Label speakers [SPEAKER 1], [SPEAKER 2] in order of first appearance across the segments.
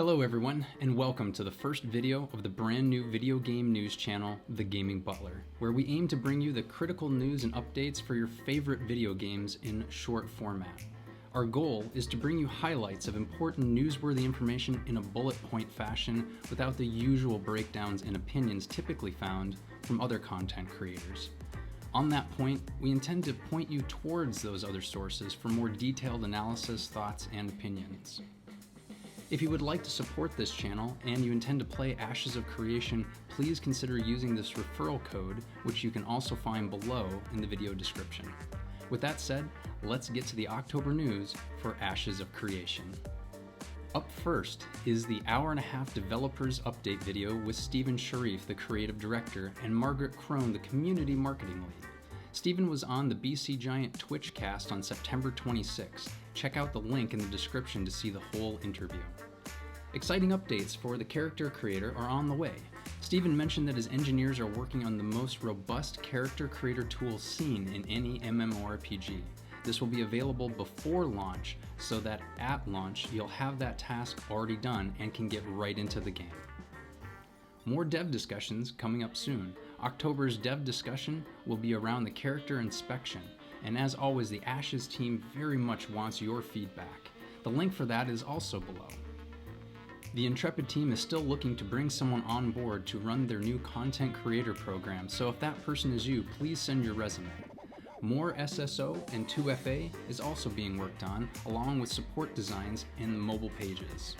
[SPEAKER 1] Hello everyone, and welcome to the first video of the brand new video game news channel, The Gaming Butler, where we aim to bring you the critical news and updates for your favorite video games in short format. Our goal is to bring you highlights of important newsworthy information in a bullet point fashion without the usual breakdowns and opinions typically found from other content creators. On that point, we intend to point you towards those other sources for more detailed analysis, thoughts, and opinions. If you would like to support this channel and you intend to play Ashes of Creation, please consider using this referral code, which you can also find below in the video description. With that said, let's get to the October news for Ashes of Creation. Up first is the hour-and-a-half developers update video with Stephen Sharif, the creative director, and Margaret Crone, the community marketing lead. Stephen was on the BC Giant Twitch cast on September 26th. Check out the link in the description to see the whole interview. Exciting updates for the character creator are on the way. Stephen mentioned that his engineers are working on the most robust character creator tool seen in any MMORPG. This will be available before launch so that at launch you'll have that task already done and can get right into the game. More dev discussions coming up soon. October's dev discussion will be around the character inspection, and as always, the Ashes team very much wants your feedback. The link for that is also below. The Intrepid team is still looking to bring someone on board to run their new content creator program, so if that person is you, please send your resume. More SSO and 2FA is also being worked on, along with support designs and mobile pages.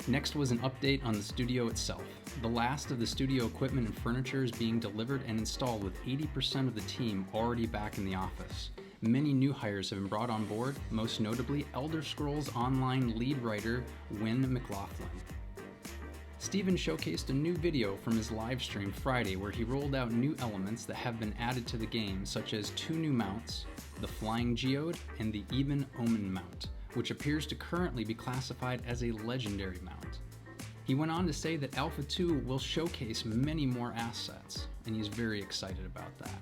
[SPEAKER 1] Next was an update on the studio itself. The last of the studio equipment and furniture is being delivered and installed with 80% of the team already back in the office. Many new hires have been brought on board, most notably Elder Scrolls Online lead writer Wynn McLaughlin. Stephen showcased a new video from his live stream Friday where he rolled out new elements that have been added to the game, such as 2 new mounts, the Flying Geode and the Even Omen mount, which appears to currently be classified as a legendary mount. He went on to say that Alpha 2 will showcase many more assets, and he's very excited about that.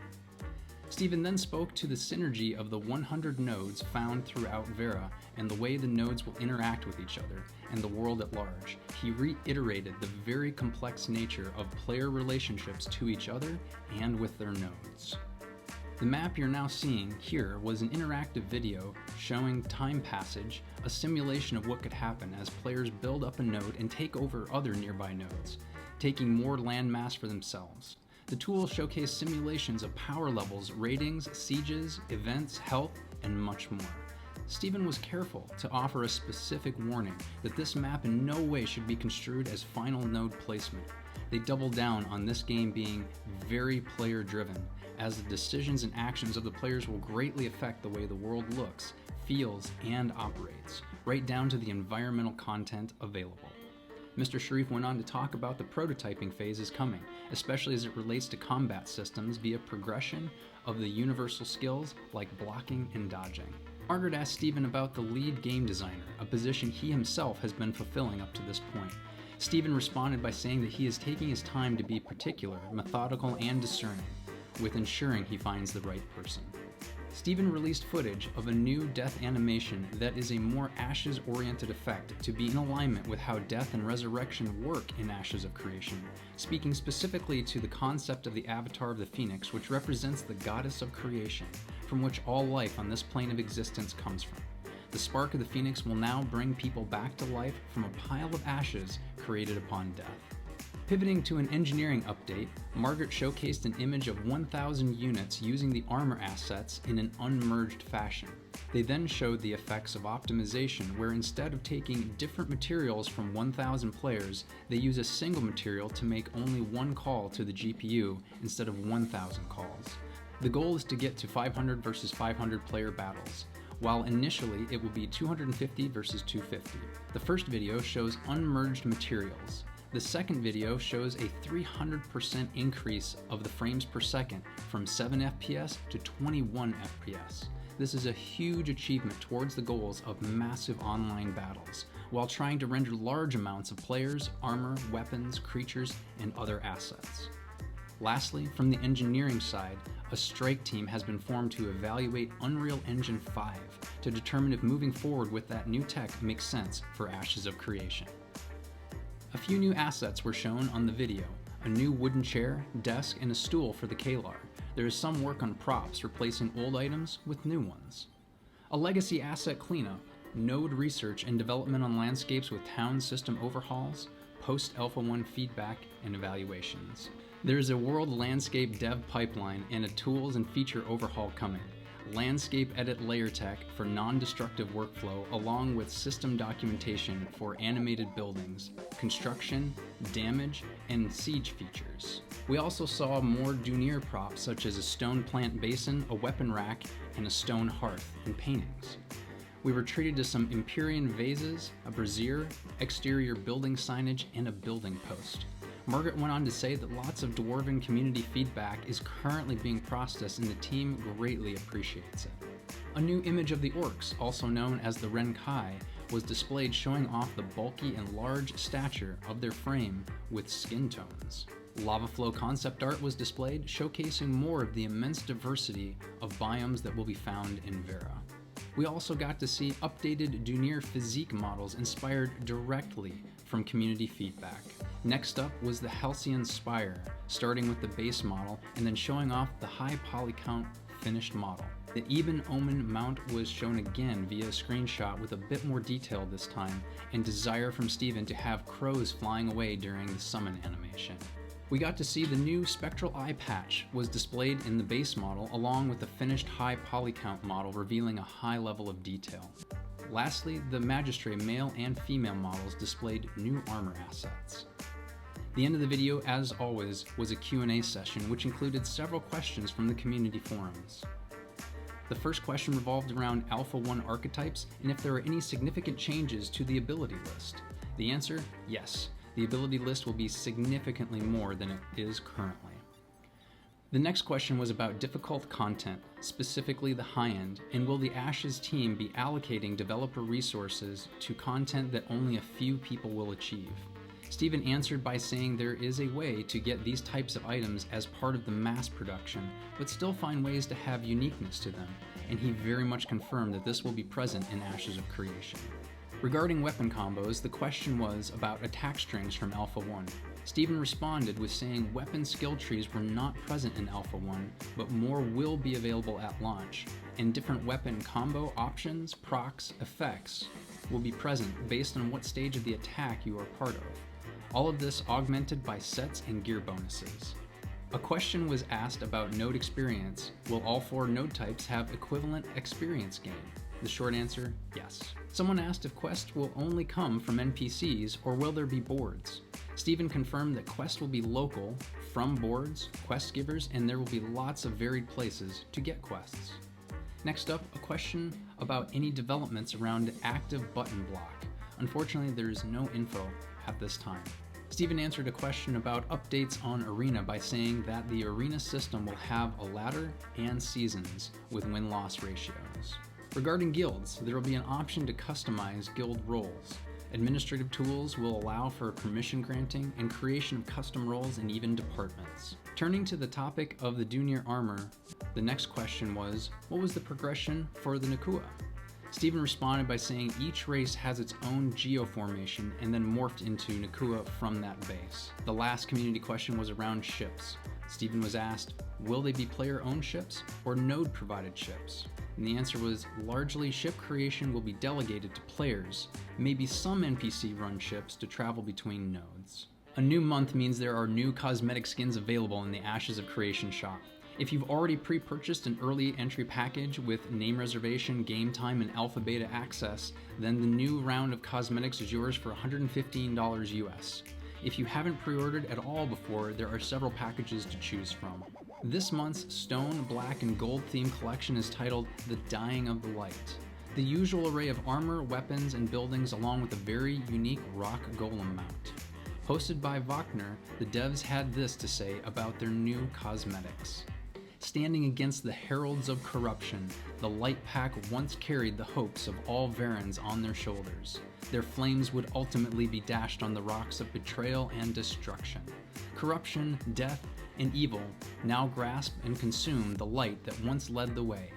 [SPEAKER 1] Stephen then spoke to the synergy of the 100 nodes found throughout Vera and the way the nodes will interact with each other and the world at large. He reiterated the very complex nature of player relationships to each other and with their nodes. The map you're now seeing here was an interactive video showing time passage, a simulation of what could happen as players build up a node and take over other nearby nodes, taking more landmass for themselves. The tool showcased simulations of power levels, ratings, sieges, events, health, and much more. Stephen was careful to offer a specific warning that this map in no way should be construed as final node placement. They doubled down on this game being very player-driven, as the decisions and actions of the players will greatly affect the way the world looks, feels, and operates, right down to the environmental content available. Mr. Sharif went on to talk about the prototyping phase is coming, especially as it relates to combat systems via progression of the universal skills like blocking and dodging. Margaret asked Stephen about the lead game designer, a position he himself has been fulfilling up to this point. Stephen responded by saying that he is taking his time to be particular, methodical, and discerning, with ensuring he finds the right person. Stephen released footage of a new death animation that is a more Ashes-oriented effect to be in alignment with how death and resurrection work in Ashes of Creation, speaking specifically to the concept of the avatar of the Phoenix, which represents the goddess of creation, from which all life on this plane of existence comes from. The spark of the Phoenix will now bring people back to life from a pile of ashes created upon death. Pivoting to an engineering update, Margaret showcased an image of 1,000 units using the armor assets in an unmerged fashion. They then showed the effects of optimization, where instead of taking different materials from 1,000 players, they use a single material to make only one call to the GPU instead of 1,000 calls. The goal is to get to 500 versus 500 player battles, while initially it will be 250 versus 250. The first video shows unmerged materials. The second video shows a 300% increase of the frames per second from 7 FPS to 21 FPS. This is a huge achievement towards the goals of massive online battles, while trying to render large amounts of players, armor, weapons, creatures, and other assets. Lastly, from the engineering side, a strike team has been formed to evaluate Unreal Engine 5 to determine if moving forward with that new tech makes sense for Ashes of Creation. A few new assets were shown on the video: a new wooden chair, desk, and a stool for the Kalar. There is some work on props, replacing old items with new ones. A legacy asset cleanup, node research and development on landscapes with town system overhauls, post-Alpha 1 feedback and evaluations. There is a world landscape dev pipeline and a tools and feature overhaul coming. Landscape edit layer tech for non-destructive workflow, along with system documentation for animated buildings, construction, damage, and siege features. We also saw more Dunir props such as a stone plant basin, a weapon rack, and a stone hearth, and paintings. We were treated to some Empyrean vases, a brazier, exterior building signage, and a building post. Margaret went on to say that lots of Dwarven community feedback is currently being processed and the team greatly appreciates it. A new image of the orcs, also known as the Renkai, was displayed, showing off the bulky and large stature of their frame with skin tones. Lava flow concept art was displayed, showcasing more of the immense diversity of biomes that will be found in Vera. We also got to see updated Dunir physique models inspired directly from community feedback. Next up was the Halcyon Spire, starting with the base model and then showing off the high poly count finished model. The Eben Omen mount was shown again via screenshot with a bit more detail this time, and desire from Steven to have crows flying away during the summon animation. We got to see the new Spectral Eye patch was displayed in the base model, along with the finished high poly count model revealing a high level of detail. Lastly, the Magistrate male and female models displayed new armor assets. The end of the video, as always, was a Q&A session which included several questions from the community forums. The first question revolved around Alpha 1 archetypes and if there are any significant changes to the ability list. The answer, yes. The ability list will be significantly more than it is currently. The next question was about difficult content, specifically the high-end, and will the Ashes team be allocating developer resources to content that only a few people will achieve? Steven answered by saying there is a way to get these types of items as part of the mass production, but still find ways to have uniqueness to them, and he very much confirmed that this will be present in Ashes of Creation. Regarding weapon combos, the question was about attack strings from Alpha 1. Steven responded with saying weapon skill trees were not present in Alpha 1, but more will be available at launch, and different weapon combo options, procs, effects will be present based on what stage of the attack you are part of. All of this augmented by sets and gear bonuses. A question was asked about node experience. Will all 4 node types have equivalent experience gain? The short answer, yes. Someone asked if quests will only come from NPCs or will there be boards? Steven confirmed that quests will be local, from boards, quest givers, and there will be lots of varied places to get quests. Next up, a question about any developments around active button block. Unfortunately, there is no info at this time. Steven answered a question about updates on Arena by saying that the Arena system will have a ladder and seasons with win-loss ratios. Regarding guilds, there will be an option to customize guild roles. Administrative tools will allow for permission granting and creation of custom roles and even departments. Turning to the topic of the Dunir armor, the next question was, what was the progression for the Nakua? Steven responded by saying each race has its own geoformation and then morphed into Nakua from that base. The last community question was around ships. Steven was asked, will they be player-owned ships or node-provided ships? And the answer was largely ship creation will be delegated to players, maybe some NPC-run ships to travel between nodes. A new month means there are new cosmetic skins available in the Ashes of Creation shop. If you've already pre-purchased an early entry package with name reservation, game time, and alpha beta access, then the new round of cosmetics is yours for $115 US. If you haven't pre-ordered at all before, there are several packages to choose from. This month's Stone, Black, and Gold theme collection is titled The Dying of the Light. The usual array of armor, weapons, and buildings along with a very unique rock golem mount. Hosted by Wagner, the devs had this to say about their new cosmetics. Standing against the heralds of corruption, the Light Pack once carried the hopes of all Varans on their shoulders. Their flames would ultimately be dashed on the rocks of betrayal and destruction. Corruption, death, and evil now grasp and consume the light that once led the way.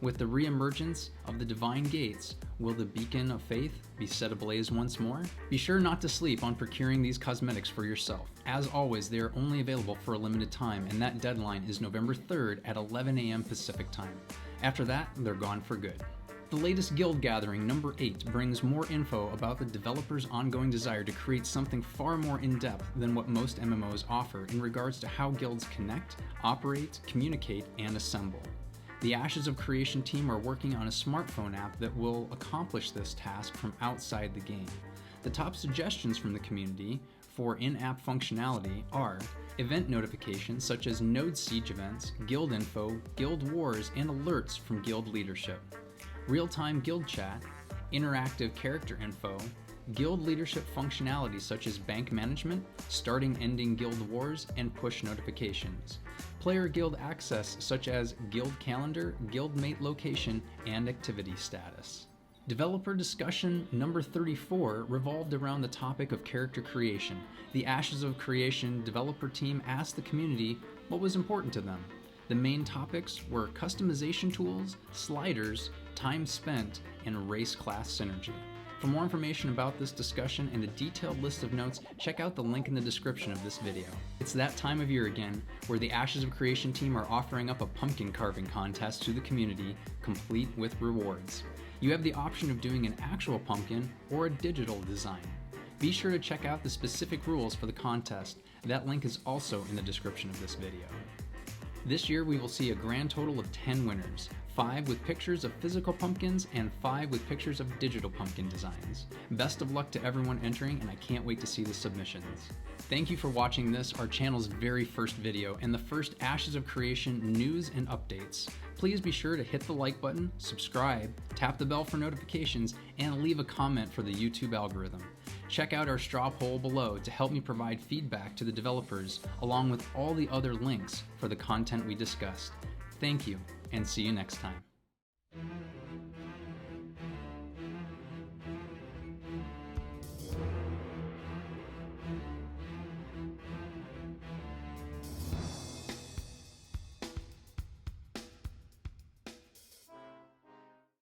[SPEAKER 1] With the re-emergence of the divine gates, will the beacon of faith be set ablaze once more? Be sure not to sleep on procuring these cosmetics for yourself. As always, they are only available for a limited time, and that deadline is November 3rd at 11 a.m. Pacific time. After that, they're gone for good. The latest guild gathering, number 8, brings more info about the developer's ongoing desire to create something far more in-depth than what most MMOs offer in regards to how guilds connect, operate, communicate, and assemble. The Ashes of Creation team are working on a smartphone app that will accomplish this task from outside the game. The top suggestions from the community for in-app functionality are event notifications such as node siege events, guild info, guild wars, and alerts from guild leadership. Real-time guild chat, interactive character info, guild leadership functionality such as bank management, starting/ending guild wars, and push notifications. Player guild access such as guild calendar, guildmate location, and activity status. Developer discussion number 34 revolved around the topic of character creation. The Ashes of Creation developer team asked the community what was important to them. The main topics were customization tools, sliders, time spent, and race class synergy. For more information about this discussion and a detailed list of notes, check out the link in the description of this video. It's that time of year again, where the Ashes of Creation team are offering up a pumpkin carving contest to the community, complete with rewards. You have the option of doing an actual pumpkin or a digital design. Be sure to check out the specific rules for the contest. That link is also in the description of this video. This year we will see a grand total of 10 winners, 5 with pictures of physical pumpkins and 5 with pictures of digital pumpkin designs. Best of luck to everyone entering, and I can't wait to see the submissions. Thank you for watching this, our channel's very first video and the first Ashes of Creation news and updates. Please be sure to hit the like button, subscribe, tap the bell for notifications, and leave a comment for the YouTube algorithm. Check out our straw poll below to help me provide feedback to the developers, along with all the other links for the content we discussed. Thank you, and see you next time.